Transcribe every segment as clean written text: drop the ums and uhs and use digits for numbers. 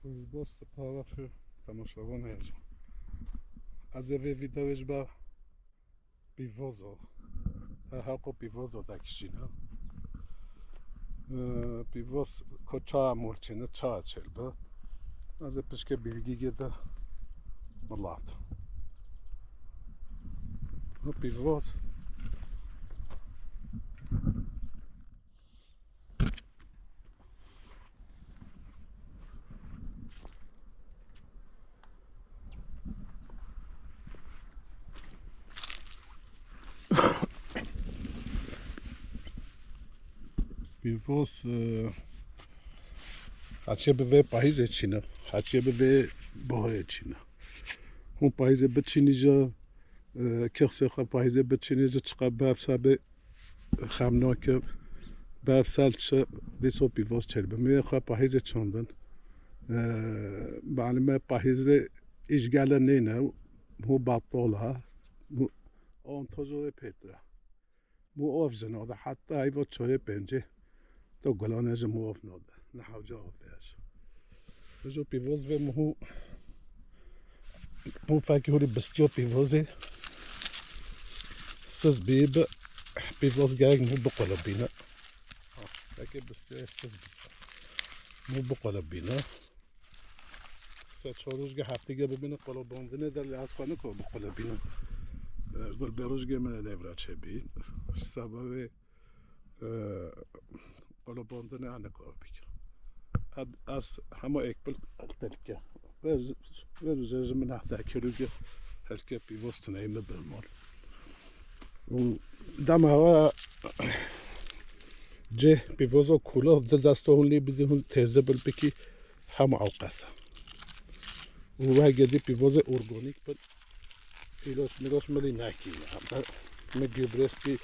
Dost paragrafı tamamlawana yazıyor. Az evvel videoş ba pivozo. Hako pivozo takışına. Pivoz koça murçine çağ çelbe. Az pişke bilgi gide malat. O pivoz pivoz haçe be pahiz içine. Haçe be bahar içine. Hon pahiz be çinice كخسخ بايزه بتشينيز تقبل بسبب خمناك بفسلش دیسو پیوز چل بمی خواه بايزه چندن بعد ما بايزه إشغال نينا هو بطولها آن تجربه پیتره مو آفزن هذا حتى هيفا تشوي بنجي تو قلانه مو آفناده نحو جواب بهش جو پیوز و مو فاكي هولي بستيو پیوزه سز بيب بيفوز جاي مو بقولة بينا لكن بس سز مو بقولة بينا ساتشوروش جا هفته جا ببینه قلو باندنه در لحاظ خانه که بقولة بينا قل بروش جا من نفرات شبین سبب قلو باندنه آنه که بيك از همه اکبل تلکه و من هفته کلوگه هلکه بيفوز تنايمه بالمال دم هوا جه پیوزو کولا در دست هونلی بیدی هون تیزه بل بکی هم عوقسه و هگدی پیوز ارگانیک بل ایلاش میراش ملی نکی هم گبرس بی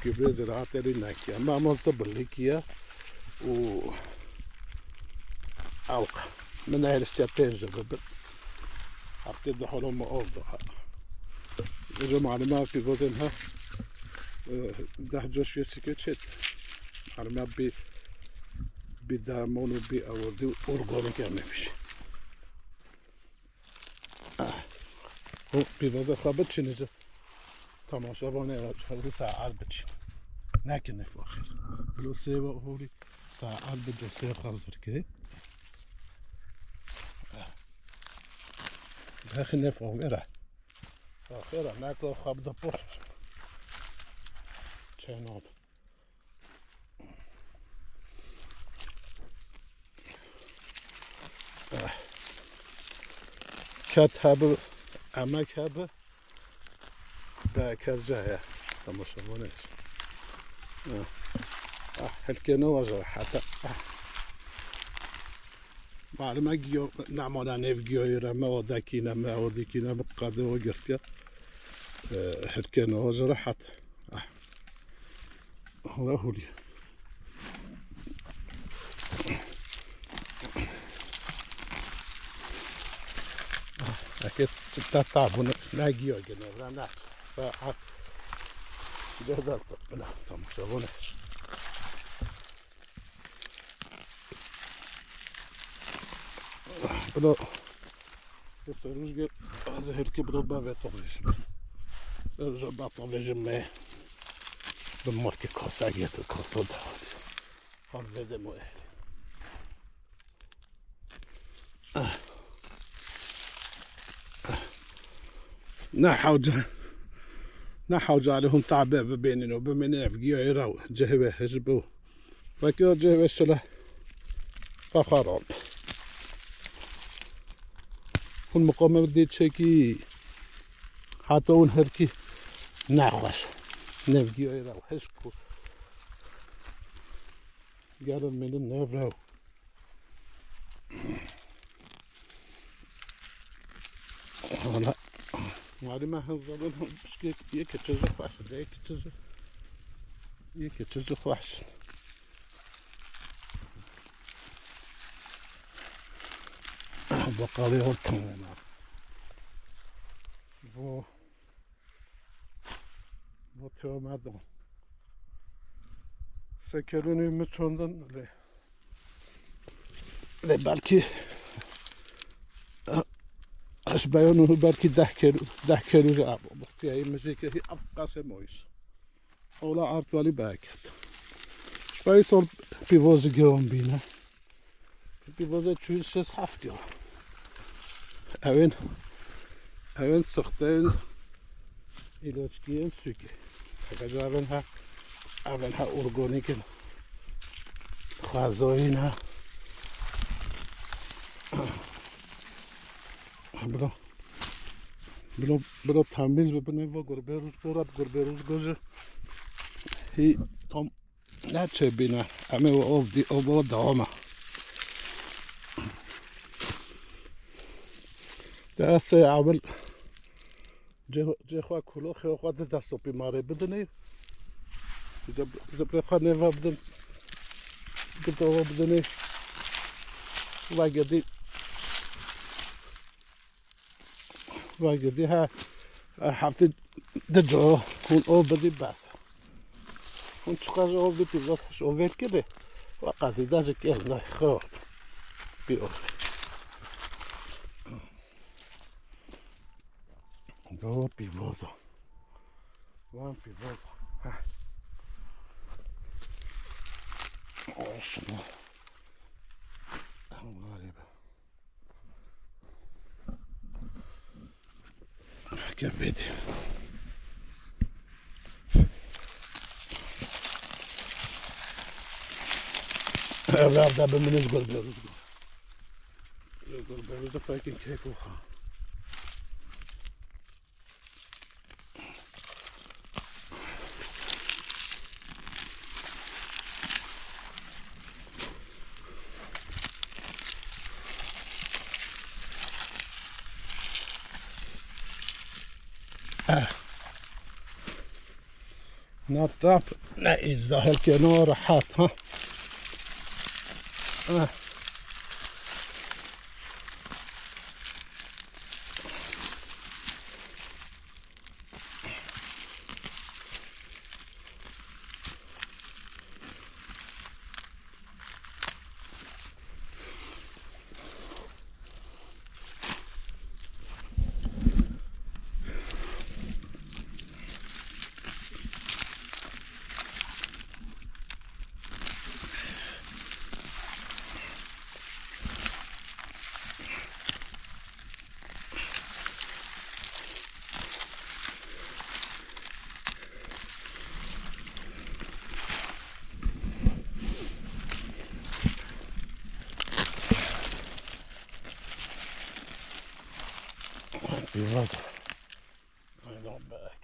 گبرس زراعت لی نکی هم امازده بلی کیه و عوق من هرشتی پنجه بل هفته ده حالا ما آفده اینجا معلومه پیوز اینها ده جاش یه سیکه چید معلومه بی درمان و بی آوردی و ارگانیک هم نمیشه پیوز خواه بچین اینجا تماشا وانه را چهاری ساعت بچین نکن نفاخیر بلو سه و اولی ساعت بجا سه خازر که بخی نفاخیره آخیره نکن خواب ده پخش چناب کت هبه امک هبه به کت جایه تماشا وانه هلکه نوازه حتی معلومه گیاه نمانه نف گیاهی را مواده کینه مواده کینه بقدر و گرتیه هلکه نوازه حتی هلا هولي أكيد تتعبون ناجي وجنا رانات ساعات جهدت لا تمشون بلو يسروش قال هذا هلكي بدو بافي طوبيش رجع باطوبيش ما بمارك كاسة جيت الكاسة دهالي هذا مو أهلي نحوج عليهم تعبئة ببيننا وبمن نفقيا يراو جهبه هجبو فكيو جهبه شله فخراب هون مقامة بديت شكي حتى هون هركي نخوش نفقيا يراو هشكو قالوا من النفراو هلا معلومة هالظلم بشكل يكتشف وحش ده يكتشف وحش بقالي هو كمان بو تو مدام فکرونی میچوندن لی بلکه اش بیانو برکی 10 کیلو رو اب بختی ای مجی که هی افقاس مویش اولا عرض والی برکت شبایی سال پیواز گرام بینه پیواز چویل 6-7 یا اوین سخته ایلاچگی سوکی اگر اوین ها ارگانیک غذایی نه بلا تمیز ببینه و گربه روز گوشه هی تام نه چه بینه همه و آب دامه دسته اول جه خواه کلو خیلی خواه دست پی ماره بدنه زبره خواه نوه بدن گدوه بدنه و گدی ها هفته دجا کن آب بدی بس اون چقدر آب دی پیزاتش آورد کرده و قضیده که نه خراب بیار دو پیوازا وان پیوازا شما غریبه که ویدی اول ده بمینش گربه روز گربه روز فکر کیف و خواه نطاف نه ایزده کنار حت ها پیواز اینا برکت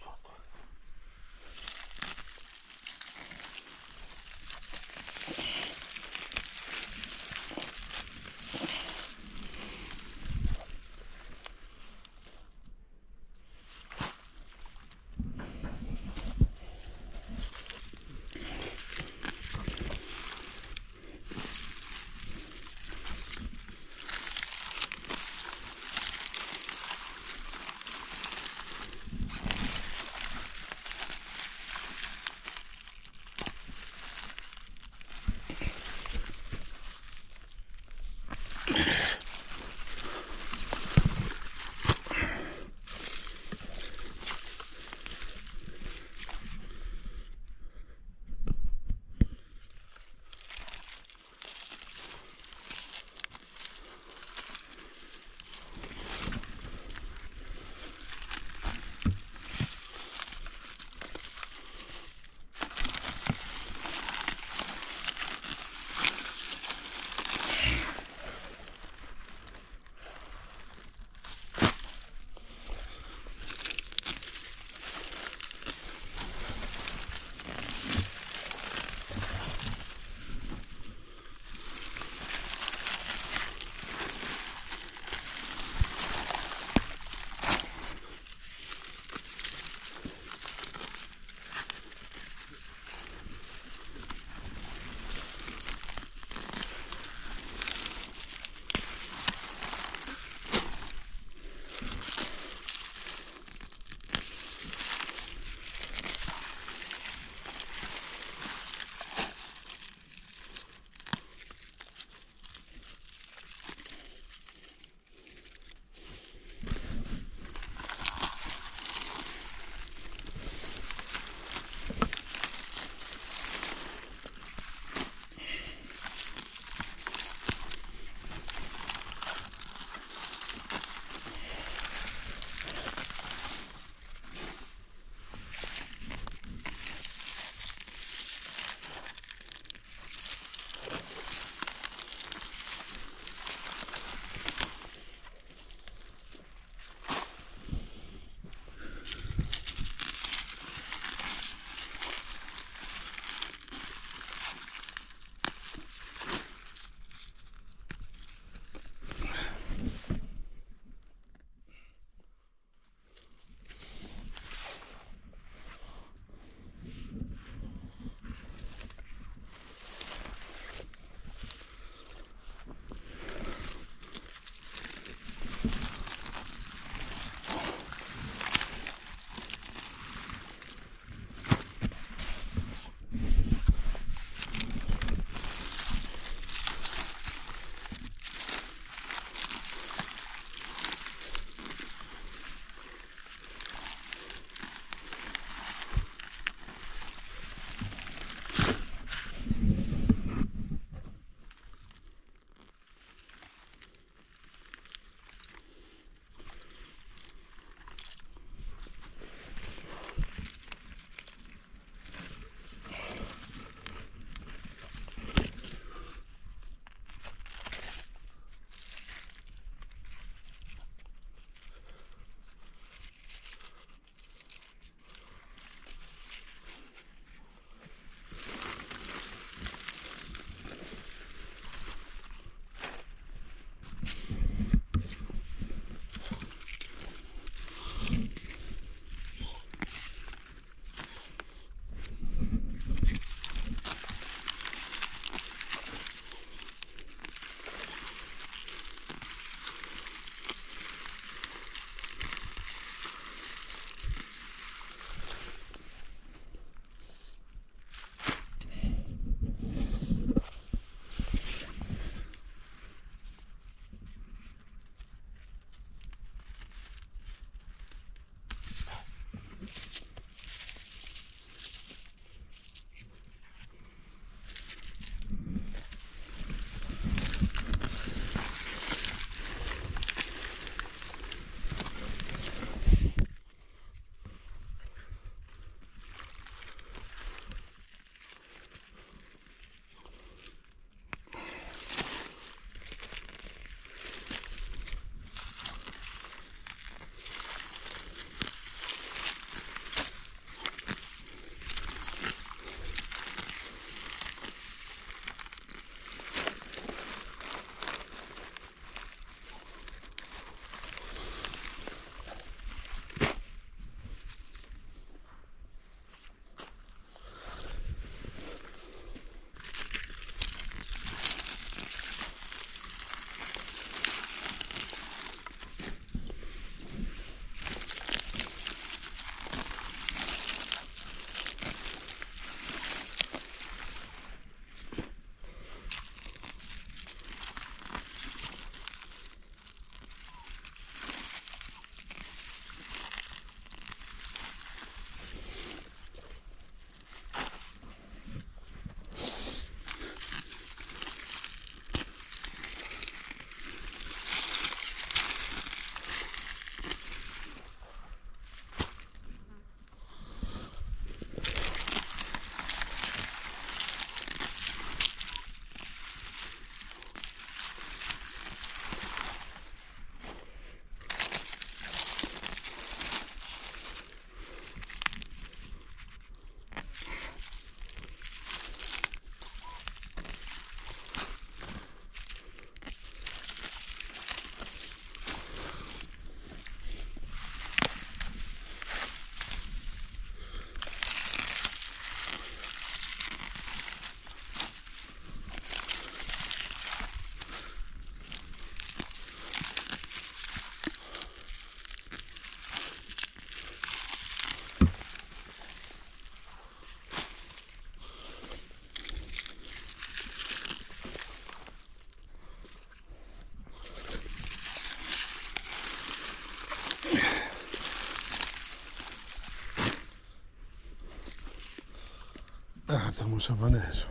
تماشاوانش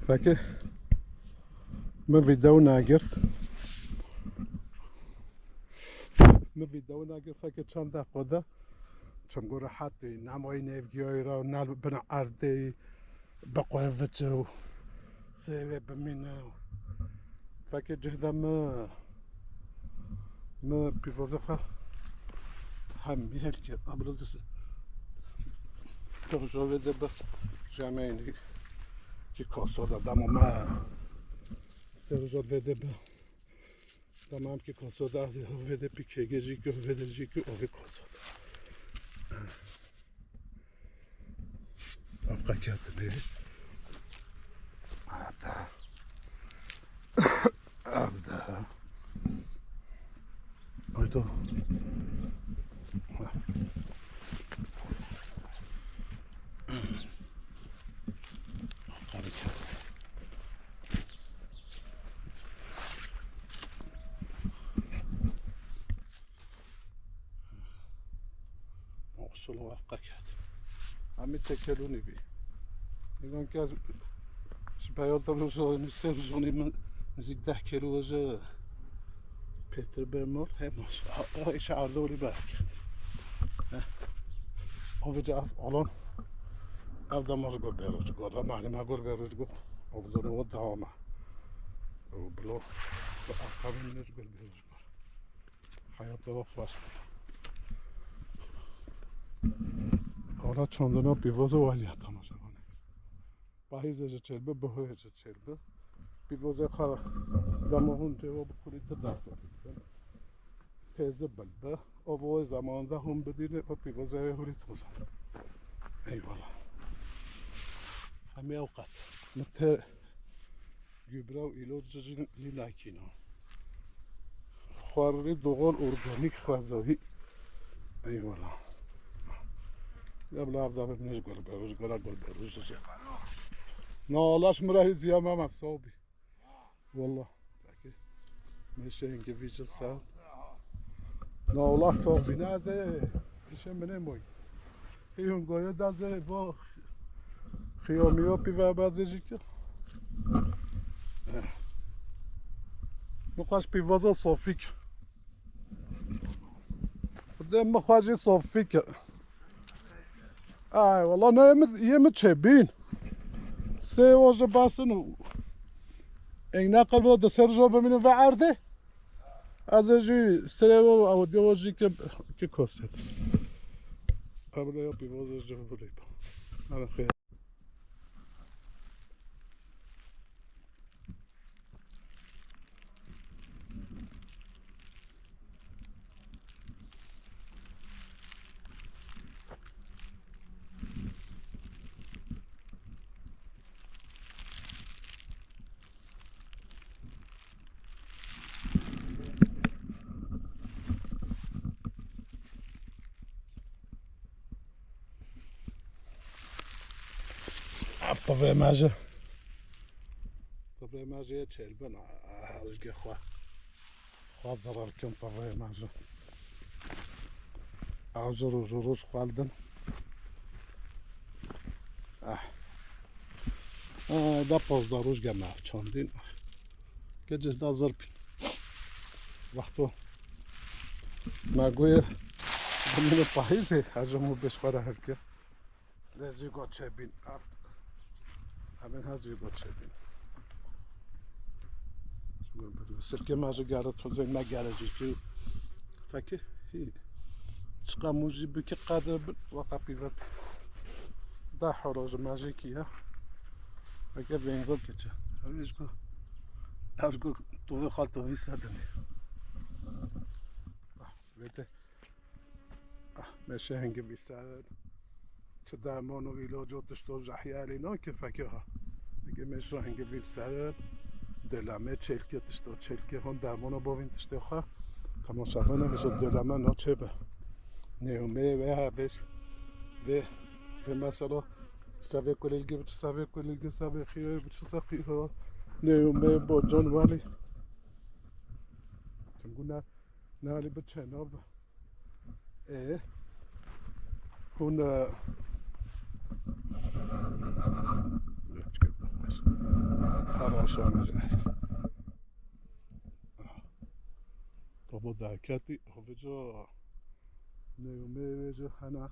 فکر من ویدیو نگرد فکر چند دقیقه ده چون گوره حتی نمای نفگیایی را نل بنا ارده بقوی وچه سیوه بمینه فکر جهده ما بیوازه خواه هم میهر که ابراز ترجمه ده به جمعینی که کاسا دادم و ما سرجات وده به دمام که کاسا ده از وده پیکه جی که وده جی که اوه کاسا ده افقا کرده به avda oyto محصول وفقه کرد همین سکلونی بی نگاه که از بیادم روزانی سه روزانی من نزدیک 10 کیلو وزن پتر برمار هماش ایش عردولی برکت آویجا الان avda može go beruč go, da mali ma go beruč go, obzoru od dama. Bilo, a kavim neč go beruč go. Hayat da flash. Ona çandına pivoza valiya tamaşa bana. Pahize çelbe, bohoye çelbe. Pivoza khala damahun cevabı kulit dast. Teze balbe. O zamanda hum bedine o pivoza hulit tozan. Eyvallah. همه اوقات متى gübre ilacı linakina خواری دوغال ارگانیک خزایی ایوالا يبلا عبد بنش قول بروز قول بروز نالاش مراه زيام ما صوبي والله ماشي انك فيش الساعه نالا صوبي نازه ايش من موي هيون قوي دازه با خیامی ها پیوه بعضی که نقاش پیوازا صافی که بدم مخواجی صافی که ای والله نه یه چه بین سه واجه باسن این نقل بود سر جو ببینم و عرضه از جی سه و دی واجی که کاسد قبل یا پیوازا جو بودیم من خیلی طبعا ماجه چلبن هرجگه خواه zarar کن طبعا ماجه آجر و جروش خالدن دا پازده روز گمه چاندین گجه دا زرپین وقتو مگوی بمینو پاییزه هجمو بشخوره هرکه لزی گو چه بین همین هزی گو چه بین سرکه ماجه گره توزه نگره جیجی فکر چقا موجی بکی قدر وقا پیوت دا حراج ماجه کیه اگه بینگو کچه هرگو توی خال توی سدنی بده میشه هنگی بیسد چه درمان و ایلاجاتش تو جحیالی نه که فکر ها اگه میشه هنگی بیسد دلمه چلکتش تو چلکه هون درمانو باوینتش تو خواه تماشاگاه نمیشه دلمه نه چه به نیومه و هفش و مثلا سوی کلیگی بچه سوی کلیگی سوی خیلی بچه سخی ها نیومه با جان ولی چنگو نه علی بچه نه هنا هراشان جهر طبعا دهكاتي هفجا نيومي وجه هنا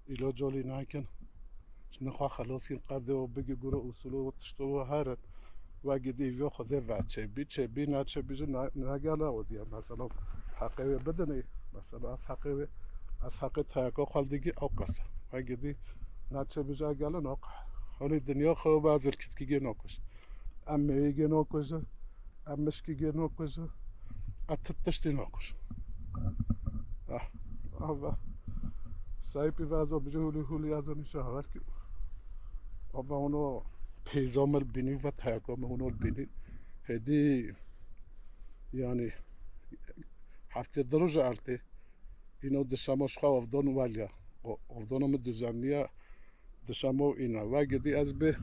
إلى جالي ناكن نخوا خلاص ينقذ وبقي قرأ أصوله وتشتوه هارن واجدي في خذ تشبي ناتشبي ناقلا ودي مثلا حقيقة بدني مثلا أس حقيقة كو خالدي أو قصة واجدي ناتشبي جاقلا ناق هوني الدنيا خو بازل كتكي ناقش أما يجي ناقش أمش كي ناقش أتتشتي ناقش أبا سايبي وازو بجهولي أزو نشهر كي أبا هونو پیزام البینی و تحکام هونو البینی هدی يعني هفته درجة عالتي إنو دشاموش خوا أفضون واليا أفضونو مدوزانيا دشامو إنا واجدي از به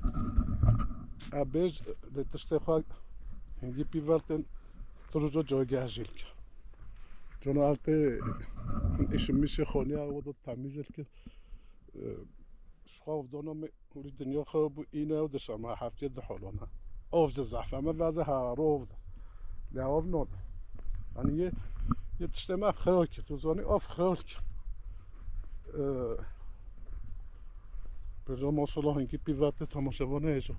أبيج لتشتخوا هنگي بيوالتن درجة جوگه هجيلك جونو عالتي إيش ميشي خونيا ودو تاميزل كي شخوا أفضونو ولي الدنيا خربو إنا ودشاما هفته دحولونا أوف زعفة ما بعزها روف لا أوف نود يعني يتشتما خيرك توزاني أوف خيرك برجع ما شاء الله هنگي بيوات تماشاوانه إيشو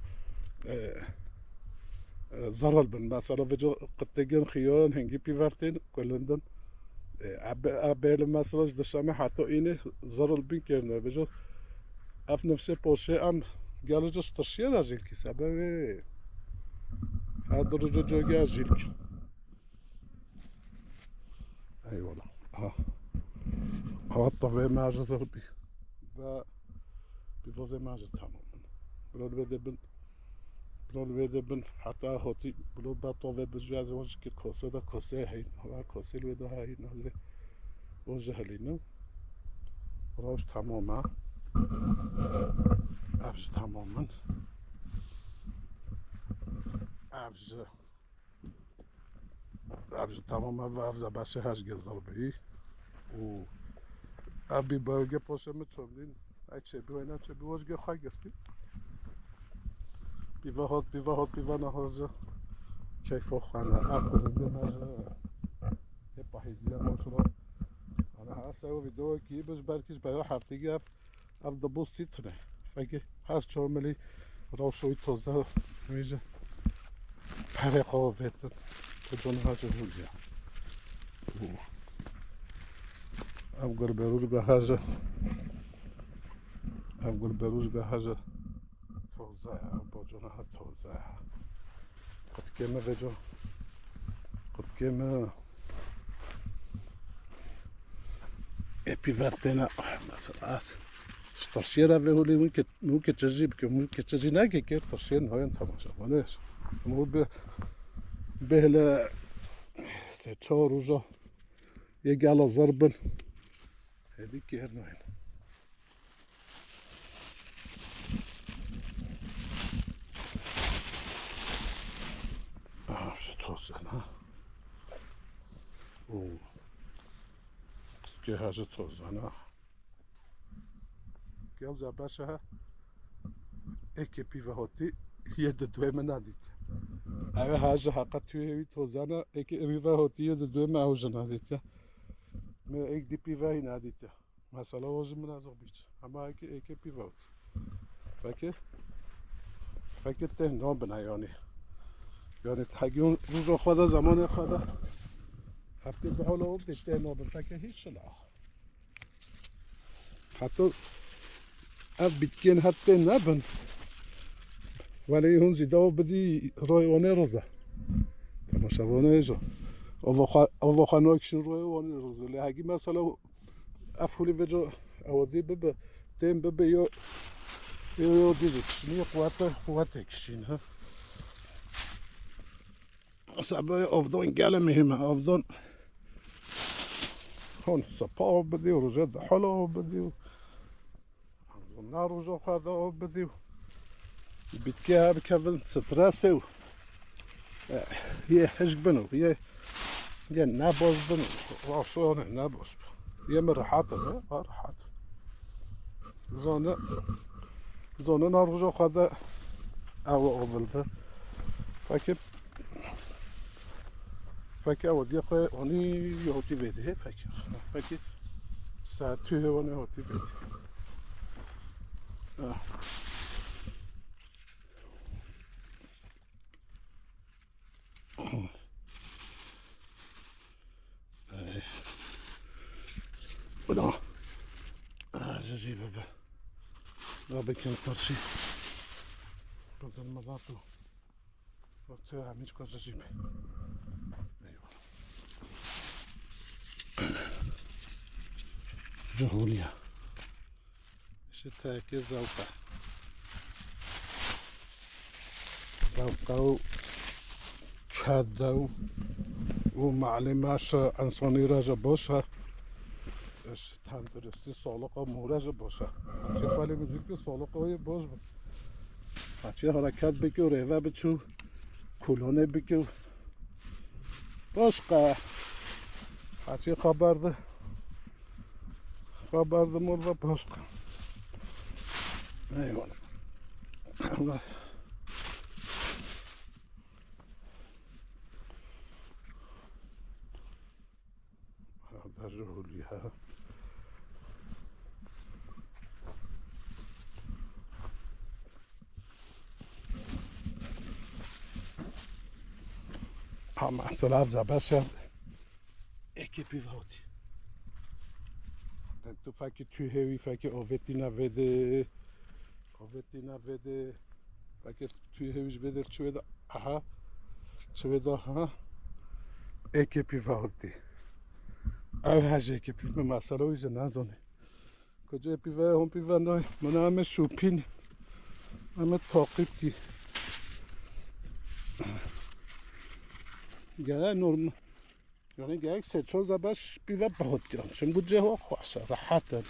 زرال بن مثلا بجا قطعين خيان هنگي بيواتين كلندن عبال مثلا دشاما حتى إنه زرال بن كرنا بجا اف نفسه باشه ام گلو جاش تشیه راجل کی سبب هر درجه جوگه از جیل کی ایوالا ها طوه ماجه زربی و بیوازه ماجه تمام برول بده بن حتی هاتی برول با طوه بجوز وجه که کاسه دا کاسه هین و کاسه لوده هین نازه وجه هلینو راش تماما افج تماما افج تماما و افز باشه هش گزدار بی و ابی باگه پاشه متوندین ای چه بیوینا چه بیوشگه خواه گرفتی بیوه نهازه کیف و خانه اپرنده نجه هپا هیزیه ماشلا انا هسته و ویدیو کی بش برکش برای هفتگی اف دبوس تیتره فکر هر چهارملی روشوی تازه میشه پره قاوتن که جون هاجه هولیا افگر بروز به هاجه تازه با جون ها تازه قد کمه وجا قد کمه اپی وقتنا مثلا از تشيرا في هولي ممكن تجيب ممكن تجي ناقي كيف تشير نهاية تماشا وناس مو به لا تشار وجا يجي على ضربا هذيك هنا شو توزنا و كي حاجة توزنا كيف زباشها اكي بيفهوتي يد دوي مناديت اوه حاجة حقا توي توزنا اكي بيفهوتي يد دوي ما اوجه ناديت ما اك دي بيفهي ناديت مثلا اوجه منازق بيش اما اكي بيفهوتي فكر تهنام بنا يعني تحقيون روزو خدا زمان خدا هفته بحاله او بشته نابن فکر هیچ شلا حتی اف بیتکین حتی نبن ولی هون زیده بدی رایوانه رزه تماشاوانه ایجا او خانوه کشین رایوانه رزه لحقی مثلا افولی وجا اوادی ببه تیم ببه یا دیده کشین یا قوته کشین ها سبای افضان گله مهمه افضان هون صباح بدي ورجال حلو بدي والنار وجو هذا بدي بيتكيها بكفل ستراسي هي حشق بنو هي نابوز بنو راسون نابوز هي من رحاتة رحاتة زانه نارجو خدا او اولده فکر اودی خو اونی یهودی بده فکر ساعتی اونی یهودی بده بنا جزی بابا لا بکن ترسی بدل ملاتو وقتی همیش کجا جیبه جهولیا شتاكي زوقة وشهادة ومعلماش انساني راجع باشا تندرستی سالقه مورج باشه چه فعلی بزرگ که سالقه های باش بچه حرکت بکن و ریوه بچو کلونه بکن باشقه بچه خبرده مرده باشقه ایوان در جهولی ها محصولات زباشه اکیپی وادی تو فکر توی هیوی فکر آویتی نویده فکر توی هیویش بده چوه دا ها اکیپی وادی او هجه اکیپی به مسئله ویزه نزانه کجا اپیوه هم پیوه نای من همه شوپین همه تاقیب کی گره نورم یعنی گره یک سه چهار زبش پیوه بهاد گرم چون بوجه ها خوشه راحته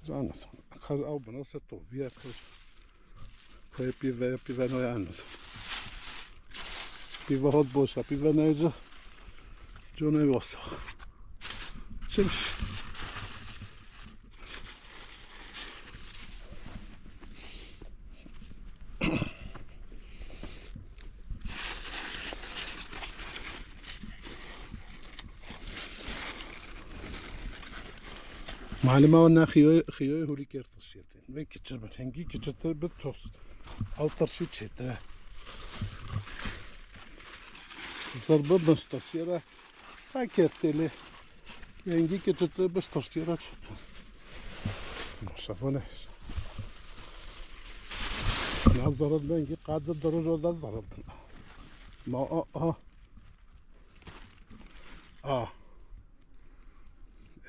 جانسان اخر او بناسه توویه که پیوه نای انسان پیوه هاد باشه پیوه نای جانه واسخ چمش معلمه وانا خيوي هولي كير ترشيتين وي كتشبت هنجي كتشبت توس او ترشيت شتا ضربة بس ترشيرة هاكيرتلي هنجي كتشبت بس ترشيرة شتا شافونه نظرت بنجي قاعدة الدرجة ده ضرب ما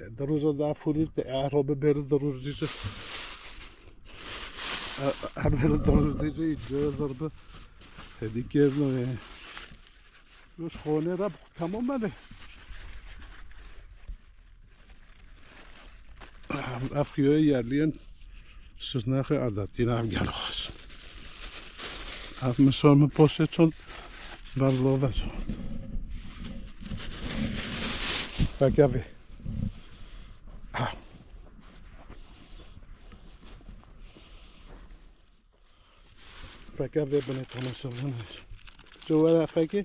درجة ده فولي عربة بير الدرجة ديجا بير الدرجة ديجا يجي ضربة هدي كيرنا وش خونه رب تمام ماله افخيوي يالين سرناخي عادتي نعم جالوخش اف مشار مباشه چون برلو وجود فكافي فكافي بنت انا سوونش جوا فكي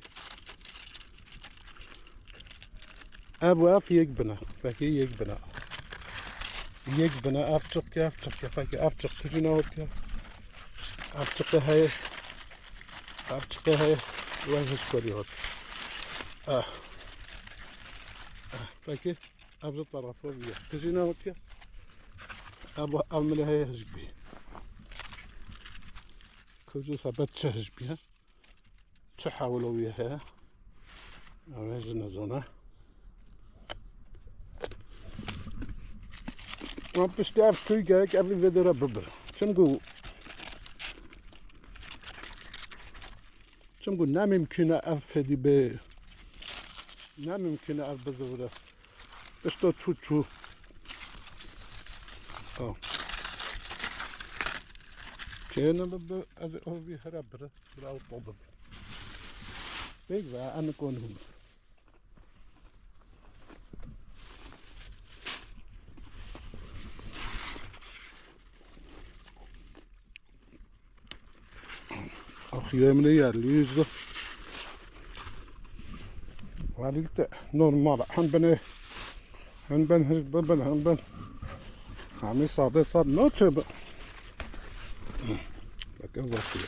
ابو اف يقبنا فكي يقبنا افتق فكي افتق تجينا وكا افتق هاي وين شكوري هات فكي ابز طرفه بيه تجينا وكا ابو اعمل هاي هجبي كوجو سبت هجبيها تحاولوا وياها عملنا زونه ما بتعرف تلقاك قبل فيديو ببر تنقول نعم يمكن افدي ب نعم يمكن اف بزوره تشتو تشو كان بب از او بي هربره براو طب بيجا انا كون هم yemini yerliyiz. Valilde normal. Han ben. Hami sade ne çöbe. Bakın bakıyor.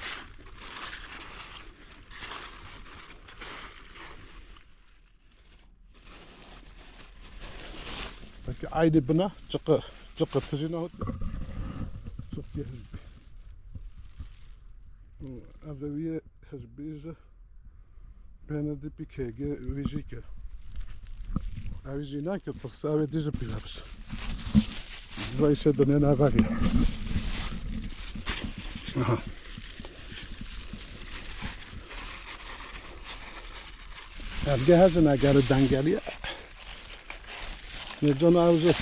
Peki aynı buna çıkı tızına hot. Çok yehizbi. Azaviye hizbize benedi pikege vijike. Avijina ki tırsave dizi pilabız. Vayse dönen avali. Aha. Erge hazına garı dangeliye. Ne can avzu.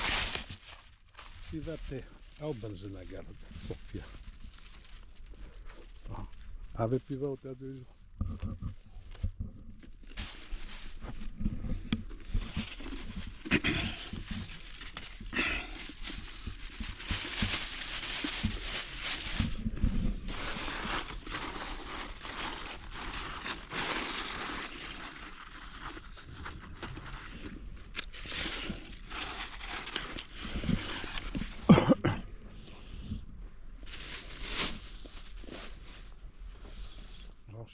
Sivate au benzina garı. Sofya. Ave piva o teatro.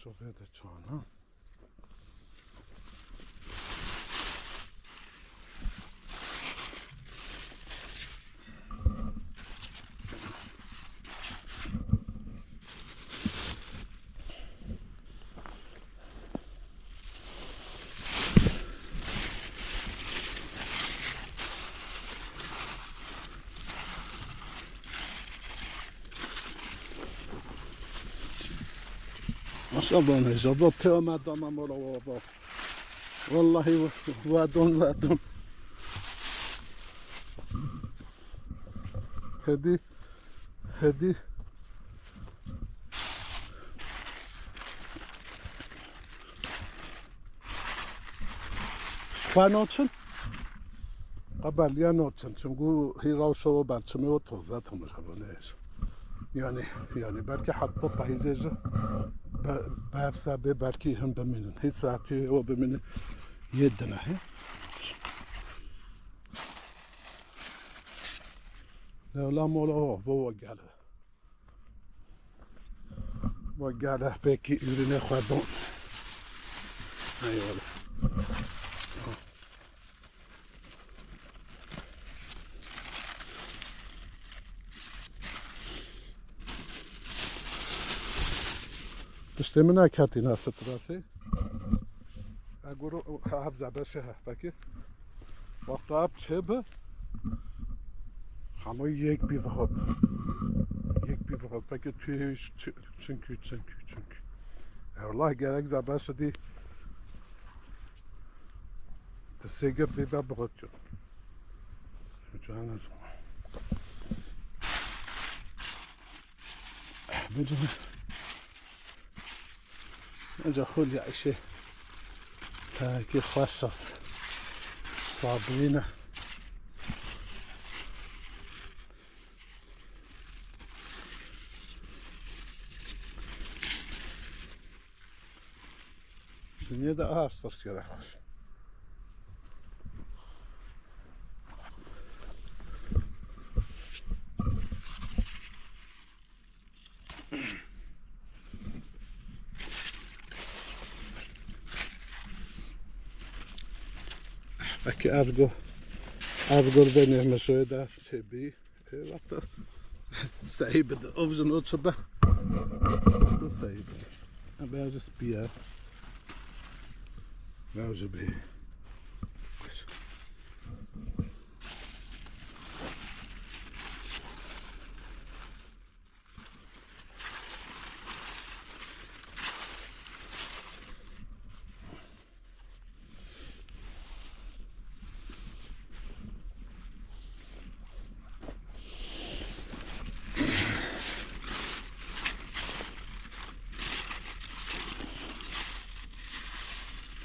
Sofya da çana. Maşallah Necdet tövbe tamam ola. Vallahi vadon. Hadi. Şpanoçun? Qabaliyan olsun. Çünkü hiravşova barçımı o tozat hamur. Yani belki hatta payizeci bevsa belki hem beminin. Hiç saati o beminin yedine. لا مولا وقاله بكي يرينا خدون ايوه تشتمنا كاتينا ستراسي اقولو حافظ باشها فاكر وقتها بتشبه همه یک بیوهاد فکر تویش چنکی والله gerek زبان شدی تسیگر بیبه بغد جون جانا بجنه اینجا خیلی عیشه تاکی خوش است صابرینه Dünyada ağaçlar gerek var. Belki Ergor benim şöyle çebi. Hatta sahibi de ovzun oçaba. Da sahibi. Ben just bir Nauzu be.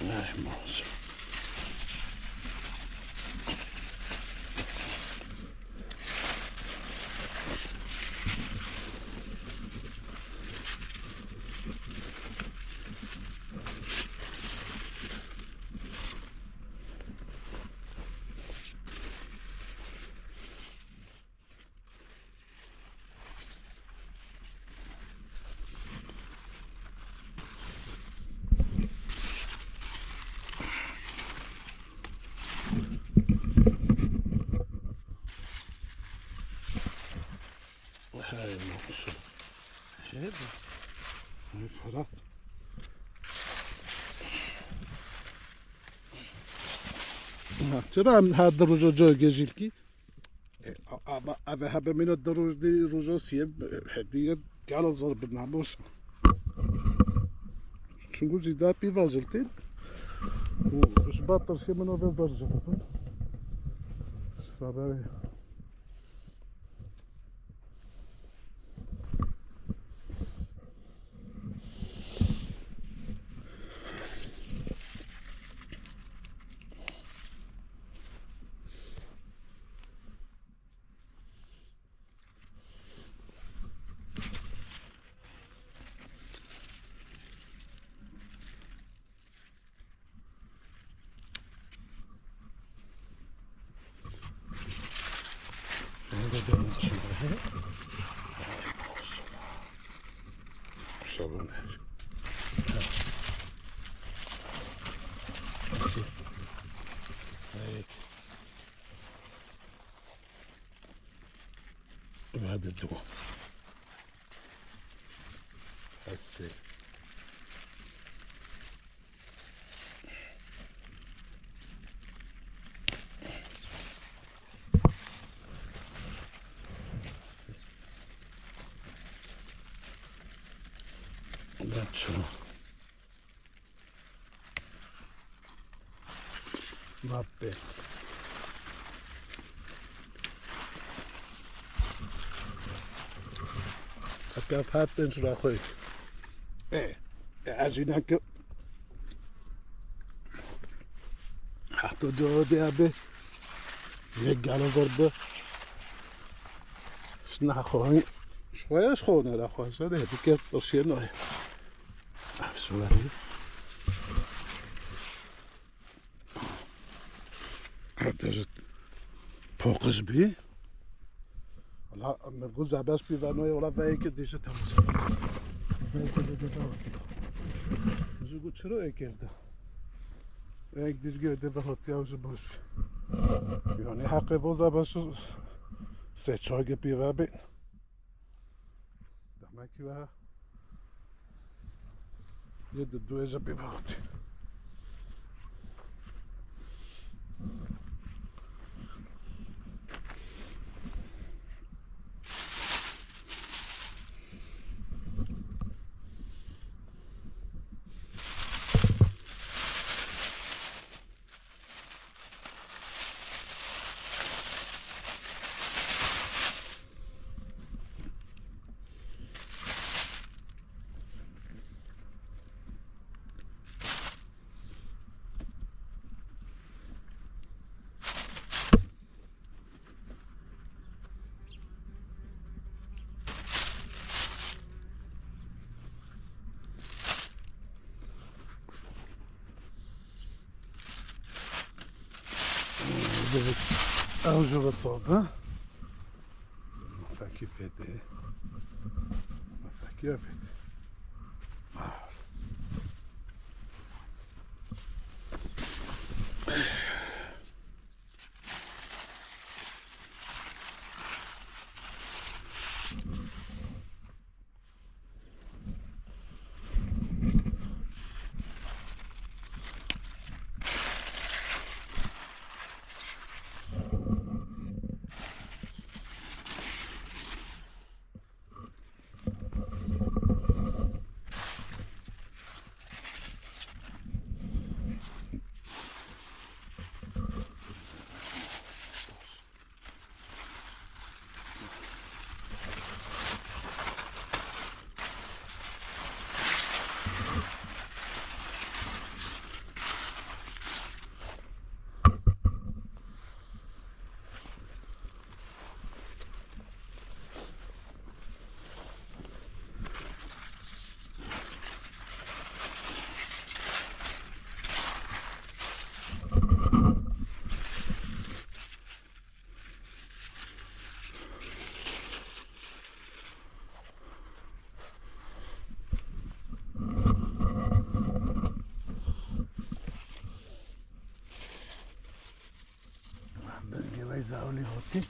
Ay moço. هاي الموصل هذا فرق چرا هذا الرجوع جا جيلكي أبى من الدروج دي رجوع سيب هدية على ضرب النعموش شو نقول زيدا بيفاجلتين وش باطل شي منو في درجة صباحي هذا دون شبه صابون هيك وهذا الدواء هسه شو مابي أكاف هاتن شو راخوي إيه عجينك حطوا جودي أبي يق على ضربة شنو خوي شوية شخونة لا خوي شنو هذيك طرشينا شو هذي احتاجت فوقش بي لا نقول زعباش بي فانوي ولا فايك ديجا تمس فايك ديجا جو قلت شنو هيك هذا هيك ديجا دابا هوتيا وجبوش يعني حقي فوزا باش سيتشوغ بي فابي دعما كيوها يد الدويجة بي فوتي أوجب الصوب فاكي فيدي فاكي فيدي زاولي هوتي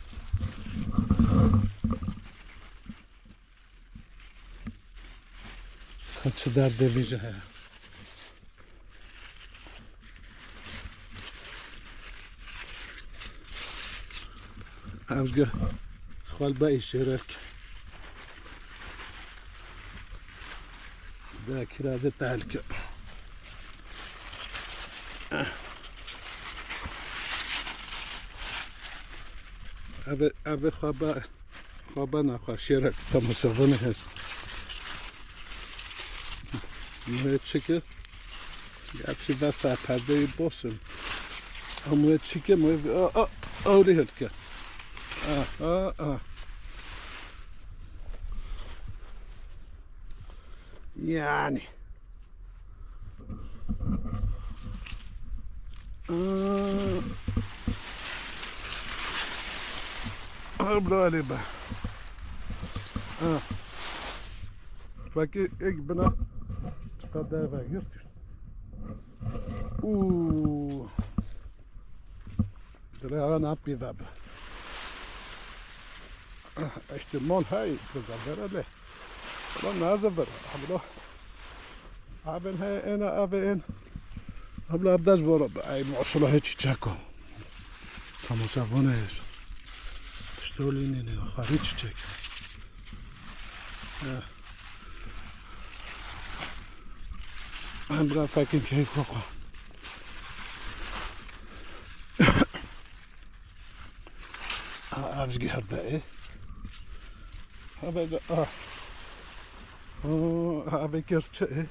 چه در دویجه ها اوزگه خوال با ایشیرک ده kirazı tehlike. Ave خوابه نخواه تماشاونه هست. موی چکه یکی واسه پرده باشم. موی چکه موی آوری هست که. Yani برای با فکر یک بنا چقدر وگرتی داره آن آبی واب احتمال های بزرگه له ولی نازور حالا آبن های اینا آبن حالا ابداش ورا ای معصله هیچ چکو تماشاونه است اشتولی نه خارج چک I'm gonna fucking cave coco. I've got that. Avec kerche.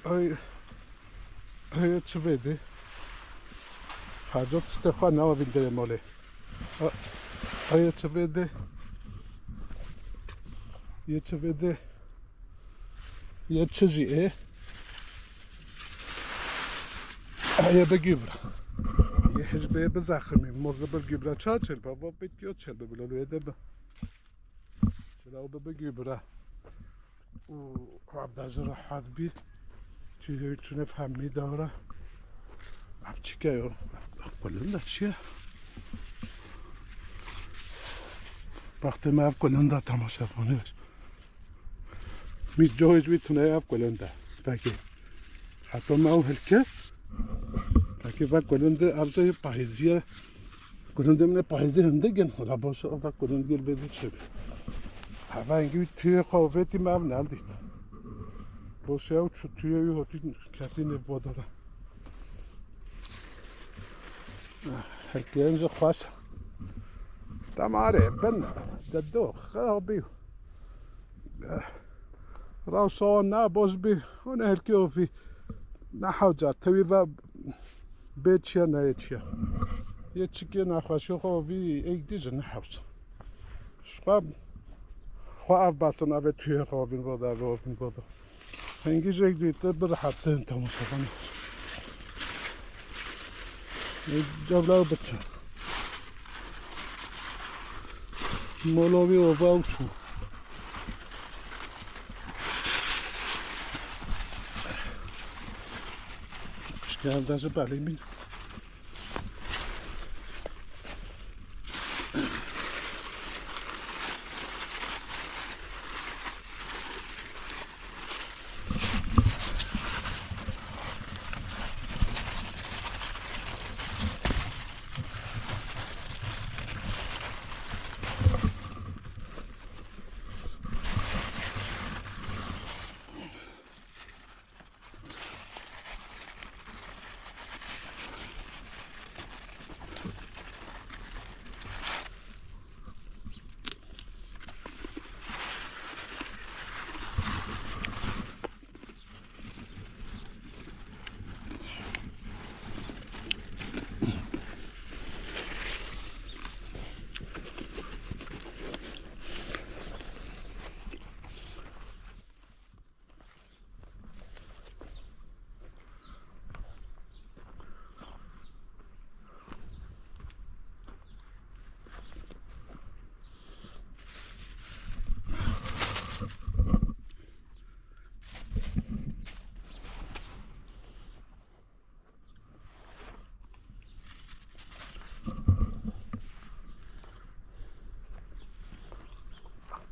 I çvede. Hazot Stefan na vindere mole. I çvede. Çvede. یه چیزیه یه بگیبرا یه حزبه بزخمی موزه بگیبرا چه چل بابا بیتیو چل ببلو یده با چلا او بگیبرا و عبدالعزیز راحت بی چیزی چونه فهمی داره اف چی که یو اف کلنده چیه وقتی ما اف کلنده تماشا کنه میز جایز میتونه اف کلنده فکر حتی ما او هلکه فکر و کلنده افزای پاییزیه کلنده من پاییزی هنده گن حالا باشه و کلنده گل بدید چه بی هوا اینگه توی قاوتی ما هم نلدید باشه او چو توی یه هاتی کسی نبا داره هلکه اینجا خوش تماره بنا دادو خرابیو راوسان نه باز بی اون هلکی اوفی نه حاجت توی و بیچیا نه چیا یه چیکی نخواشی خوابی ایک دیجه نه حوز شقاب خواب بسن اوه توی خوابین بادا روابین بادا هنگیش ایک دیده بر حتی انتماشا کنی جابلو بچه مولوی اوه او چون Yani даже балимин.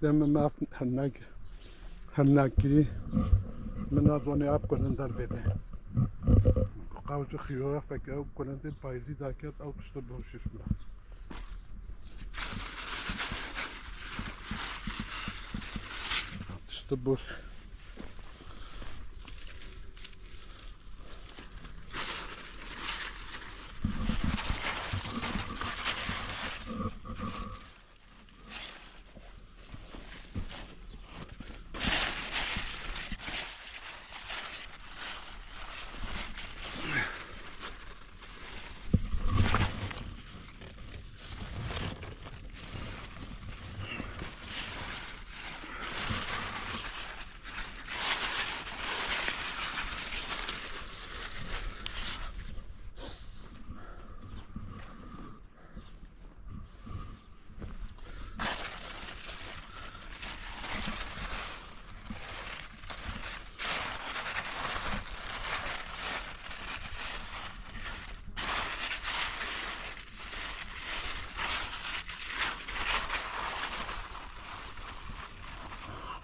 دم ما هنگی من از آن اف کنن در بده قوج خیاره فکر او کنن دل پایزی داکت او تشت بروشش می‌ره تشت بروش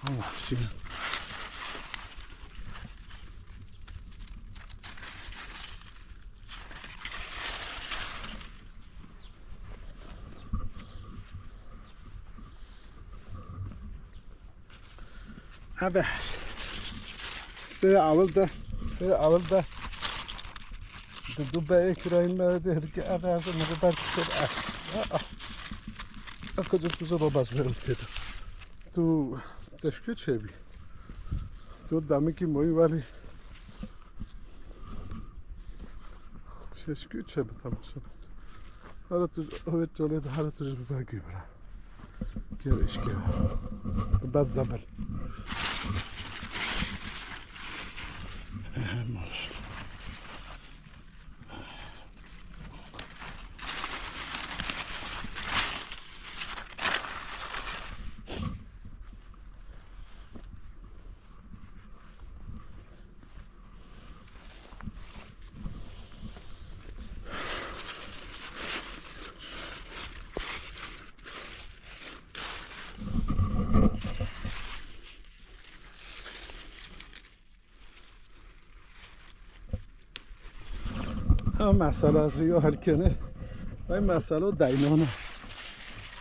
ماشین اول اول ده دو به اکراین مرده هرگی اول از مگه برکشد کجا تو رو باز برد تو تشکیل چه بی تو دمی که موی ولی تشکیل چه بی تماشا حالا تو هویت جالب حالا توش ببرگی برم گرش که بس زبل ماشا هم مسئله از ریو حل کنه و این مسئله دینانه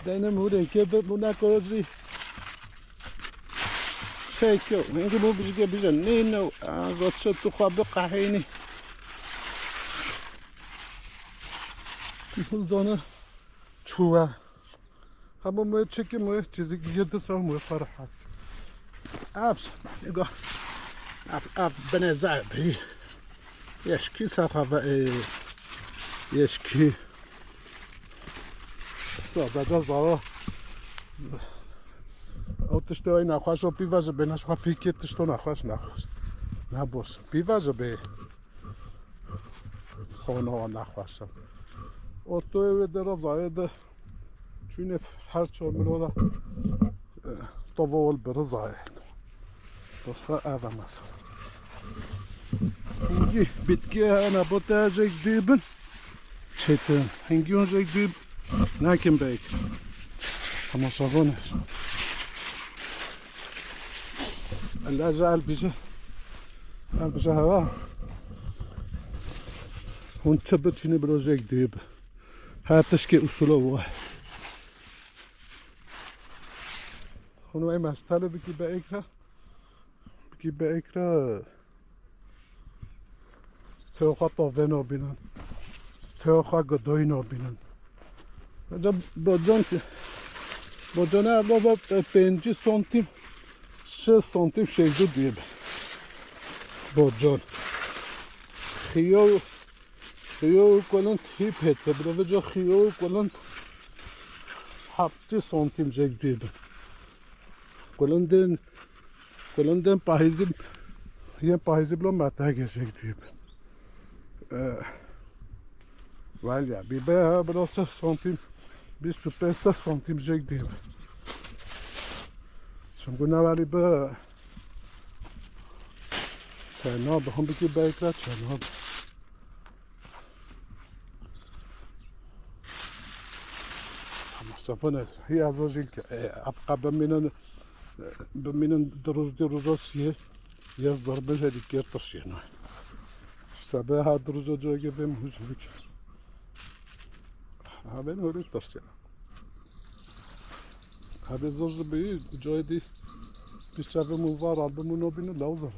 دینه موره که بمونه کازی شیکو اینکه مو بجگه بیجن نینو از آتشا تو خواب قهینی زانه چوه همه موی چکی موی چیزی که یه دو سال موی فرح هست افش نگاه اف بنظر بری یشکی صفحه یشکی ساده جا زارا او تشته های نخواش و بیوزه به نشخوا فیکی تشتو نخواش نباش بیوزه به خانه ها نخواشم او توی در زاید چون هر چه ملولا طوال بر زاید دوستا اوه مثلا هنگی bitki نبات جک دیبن چیتن هنگی اون جک دیب نکن بیک اما ساگانه الله جعل بیجه هوا هون چه بتونی برو جک دیب حتیش که اصوله وای خونوی مسئله بکی به اکرا تیوخا تاوه نابینن تیوخا گدای نابینن با جانه اربا 5 سانتیم 6 سانتیم شیدو دیب با جان خیاو کنند هیپ هته برای جا خیاو کنند 7 سانتیم جگ دیب کنندن پاییزی یه پاییزی بلا متاگه جگ دیب ولی بیبه برای 3 سانتیم 25 سانتیم جگ دیب شمگونه ولی به چناب هم بکی بیکره چناب صفنا هي أزوجيل أفقى بمن دروجوسيه يزر بهذه كيرتشينا سباها دروجو جوجي بمهجلك هذا نوري تشينا هذا زوج بي جويدي بيشتغل مفارع بمنوبين اللوزر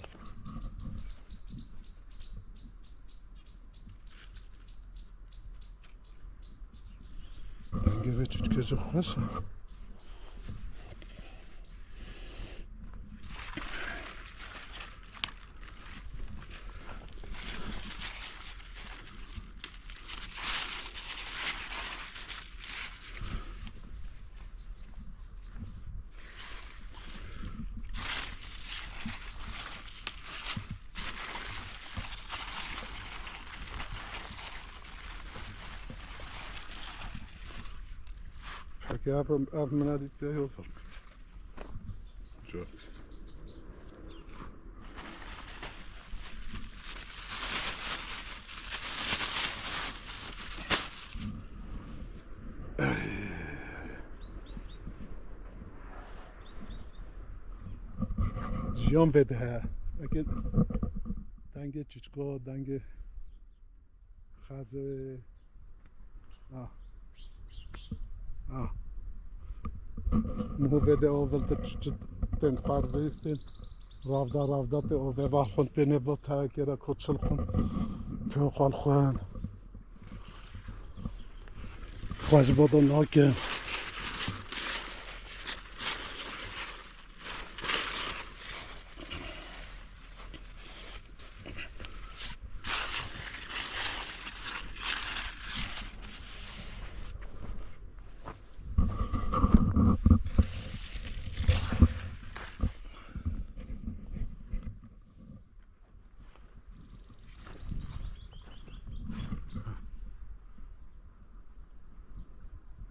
دنگه چیچ که جو خوشه حكي أف منادي تلاقي يوصل شوف جيان بدها أكيد دنگ چیچکو دنگ خزه مو بده اول تن قربی تن رافدا به او و خون تنه با تاکیرا کوچل خون تو خال خون خوش بودن ناکن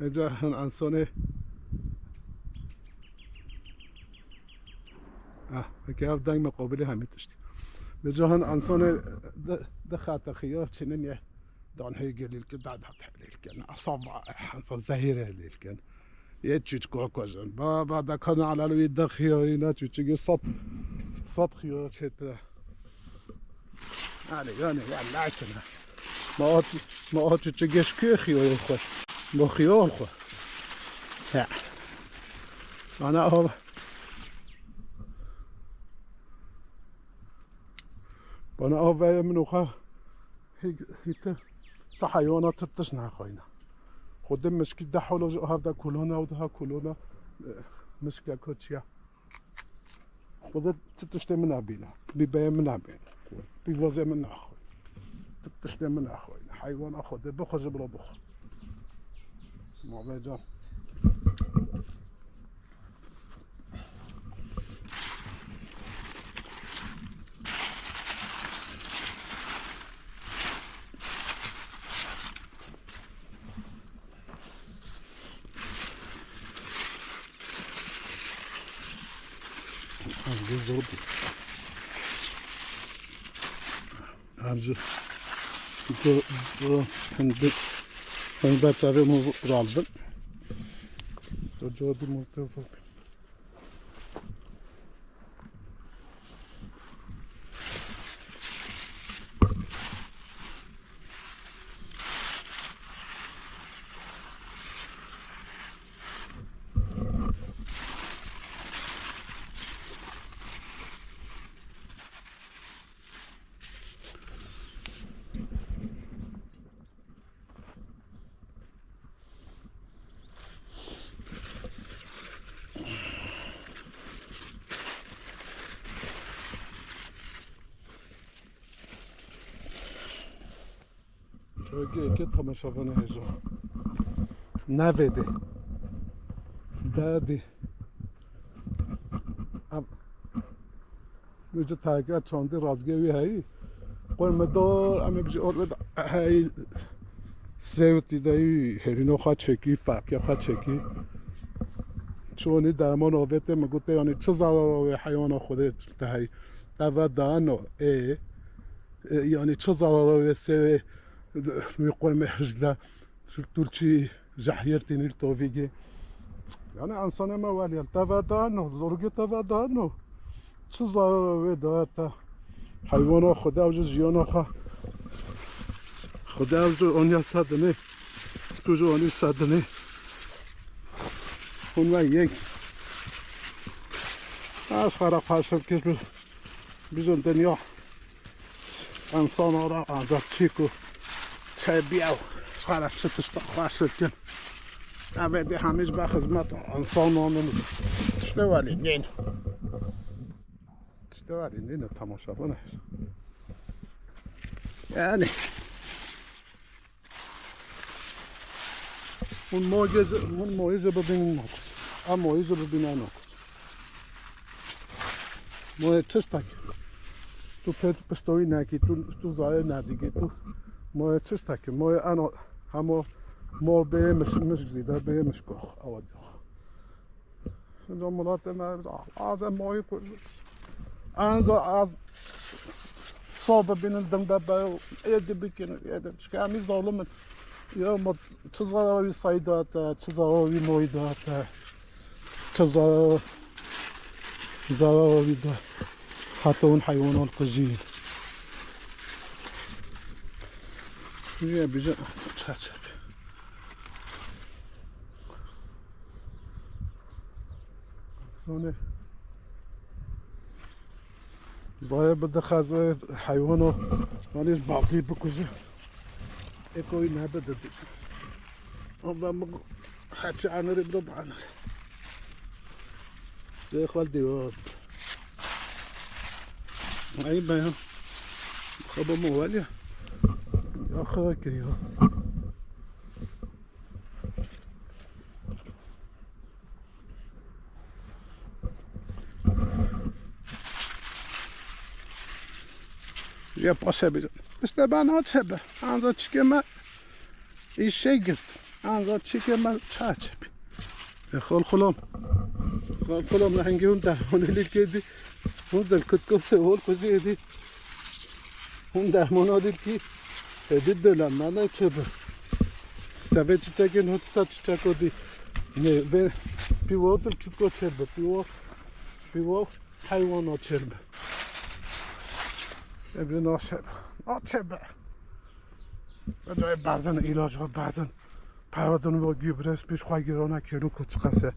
اینجا انسانه که اف دنگ مقابل همه تشتی به جهان انسان دخلت خیار چنین دانه گلیل که داد تحلیل کن اصاب انسان زهیره لیل کن یه چیز کوکوزن با دکان علوی دخیاری نه چیزی صد خیار چت یعنی لکنه ما چیزیش که خیار خوش با خیال خو انا هو وانا هو منو خا هيت حيوانات تشنع خوينا خد مشكي ده حول هذا كلنا وده كلنا مشكي كوتشيا خد تشتي من ابينا بيبي من ابينا بيوزي من اخو تشتي من اخوينا حيوان اخو ده بخرج بلا بخ معبدا بالضبط هنجو هنبات على مو رالبن جودي ملتزم که تماشاگان هجا نویده دردی میجا تاگه چانده رازگوی هایی قرمدار اما بجی آرد هایی سیوتی دایی هرینو خواه چکی فرقی خواه چکی چونی درمان آویده مگوته یعنی چه ضرر حیوان خوده تایی دو دانو یعنی چه ضرر سوی میقوم هجده ترچی زحیر تینیل توفیگی یعنی انسان ما ولی تودانو زرگ تودانو چه ضرر داره حیوان خدا وجود جیان خا خدا وجود آنیا صدنه کجا آنی صدنه اون و یک از خراب حاصل کش بیزون دنیا انسان ها را آنجا چیکو چه بیاو خراب شدش تا حاصل کن اولی همیشه به خدمت انسان ها نمید شده ولی نین شده ولی نین تماشا بانه یعنی اون مایزه ببینیم ناکس اما مایزه ببینیم ناکس مایه چست تاکی تو پستوی نکی تو زای ندیگی تو مایه چست تاکی مایه انا همه مال به مش زیده به مش کخ آوادی اینجا ملات از مایه انجا از صابه بینن دم دبا ایدی بکنه ایدی چکه همی ظالمن یا ما چه ضرری صیدات چه ضرری مویدات چه ضرری دات حتی اون حیوانات قجیل میگه بیجا چه زونه ضایع بده خزای حیوانو مانیش باقی بکشه اکوی نبده دی اما مگو خچه عنری برو بعنری سیخوال دیواد این بیان خب موالیا یا خواه که یا یا پاسه بیزن دسته بنا چه به انزا چی که من ایشه گرفت انزا چی که من چه بی خال خلام نهنگی اون درمانه لیل دی اون زلکت کسه هول کجی دی اون درمانه دید که دید دلم منه چه به سوه چیچکین هست سا چیچکو دی نه پیوه زلکت که چه به پیوه حیوان چه به ابن ناشب آتبه و جای بعضن ایلاج ها بعضن پرودن و گیبرس پیش خواه گیرانه کنو کچ قصه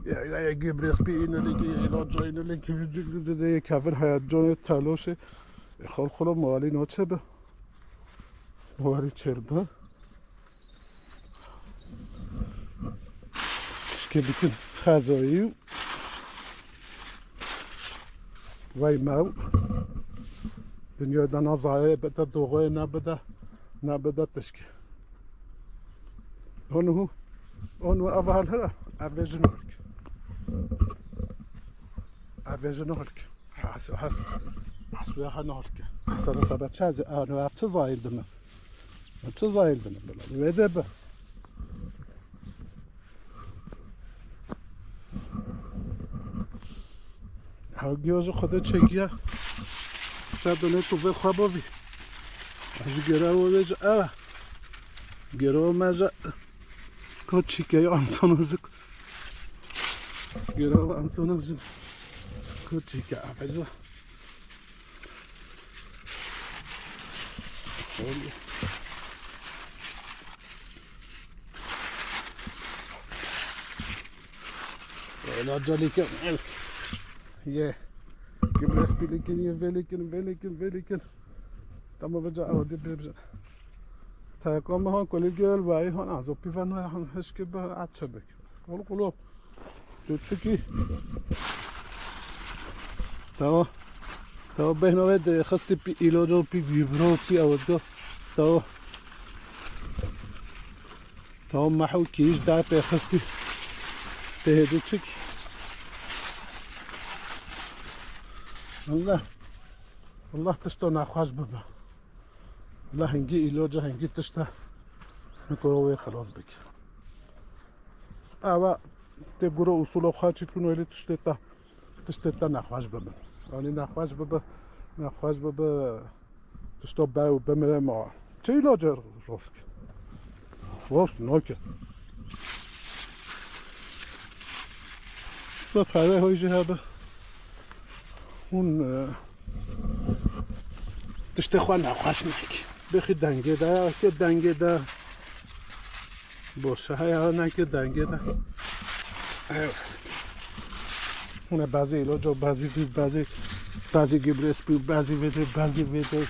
یا گیبرس پی اینه لیگه ایلاج ها اینه لیگه دیده یک کفر حیات جان تلاشه خال خلا موالی ناچبه موالی چربه تشکه بیکن خزایی وی مو دنیا دانا زایه بده دوغه نبده تشکی اونو اول هره اویجن هلک حسوی ها نهلک حسن سبت چه از آنو اف چه زایل دنه بلا ویده به ها گیوز خود چگیه شدونه تو به خوابی از گره و بج گره و مجا کوچیکه انسانوز گره و انسانوز کوچیکه بجا جالی که یه گبرس پیلیکن یه ولیکن تمام بجا آوردی ببجا تاکام ها کلی گل وای هان از اپی فن هان هش که به عطشه بک قلوب دوت کی تا بهنوه ده خستی پی ایلاجو پی گیبرو پی آوردو تا محو کیش در پی خستی تهدو چک والله تشتا نخواش ببا والله هنگی ایلاجا هنگی تشتا نکروه خلاص بک اوا تبگره اصول خواهی کنو ایلی تشتا نخواش ببا آنی نخواش ببا تشتا باو بمره ما چه ایلاجا راست ناکه مثلا فرای های جهبه اون تشته خواه نخواش نکی بخی دنگه ده که دنگه ده باشه های ها نکی دنگه ده اونه بعضی ایلا جا بعضی گبرس بی بعضی ویده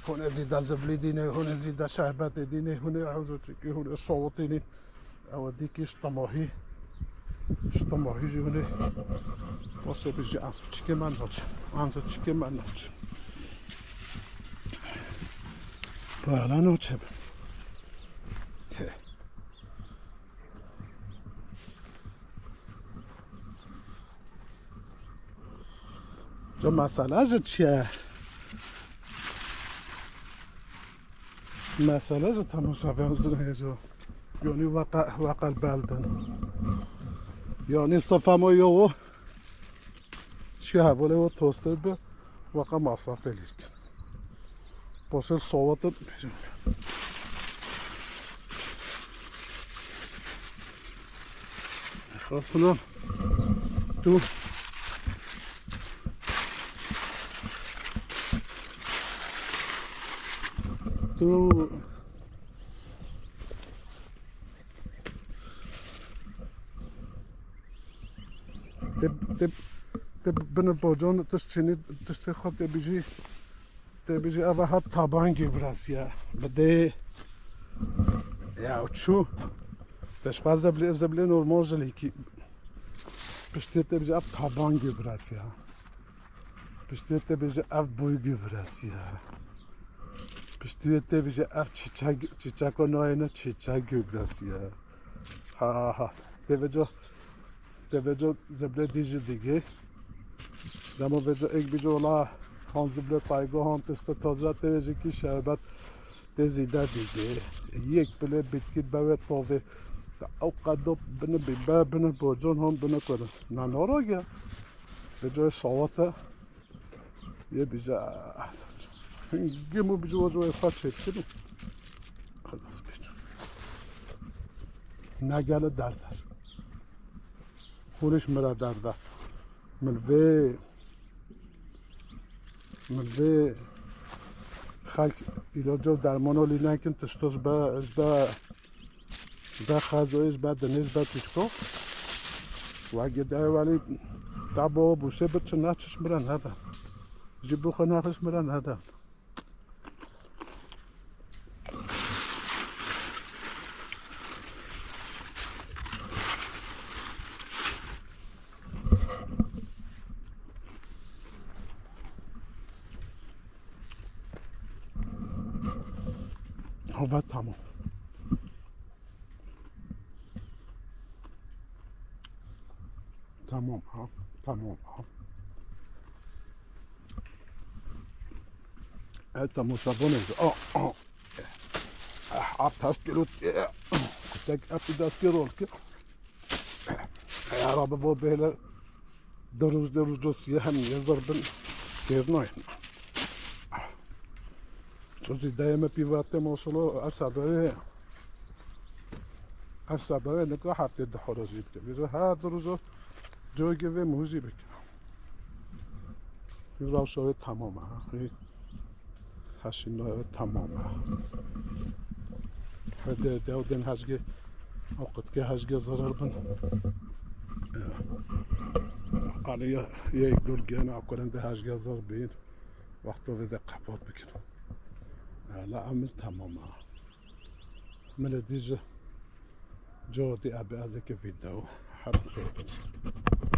هونه زیده زبلی دینه هونه زیده شربت دینه هونه عوضو چکی هونه شاوت دینه او دیکی اشتماهی جی هونه واسه بیجی انسو چکی من ناچم بالا ناچم جا مسئله چیه؟ مسئله تماشاوی زنه یعنی وقل بلدن یعنی استفاما یو چی حواله و توستر به وقل مصرف لیک باشه صوت خواهد کنم تو بنا باجان تشت خود تبیجی اوه ها تابانگی براسیه بده یا چو تشخواست زبلی نورمال جلی کی پشتی تبیجی اف تابانگی براسیه پشتی تبیجی اف بویگی براسیه پشتی تبیجی اف چیچاکو ناینه چیچاگی براسیه ها توجه زبله دیگه دما وجه ایک بیجه ولا هان زبله تایگو هان تست تازه توجه کی شربت تزیده دیگه یک بله بیتکید باید پاوه او قدو بنه بیبر بنه باجان هم بنه کنه نه ناراگه به جای ساواته یه بیجه گیمو بیجه وجه خواهد شد کنه خلاص بیجه نگله دردش خونش مرا درده ملوه خلق ایلاجا درمانو لی نکن تشتاش با خزایش با دنیش با تیشکو و اگه ده ولی دبا بوشه بچه نچش مرا ندن جی بخوا نخش مرا ندن هوا تمام ها تمام شبانه عفت هست کلوت تک افت دست کرول که عربه و بهله دروز دوسیه هم یه ضربن کردناین چوزی دائما پیواته ماشالله عصبه نگاه هفته ده حرازی بکن بیزه هر دروزو جوگه و موزی بکن این روشای تمامه هشینای تمامه هده دن هشگه اوقات که هشگه ضرر بن قالی یک دور گیان اکرنده هشگه ضرر بین وقتو وده قبات بکن لا عمل تمامه من دیجه جودي ابي ازك فيديو حب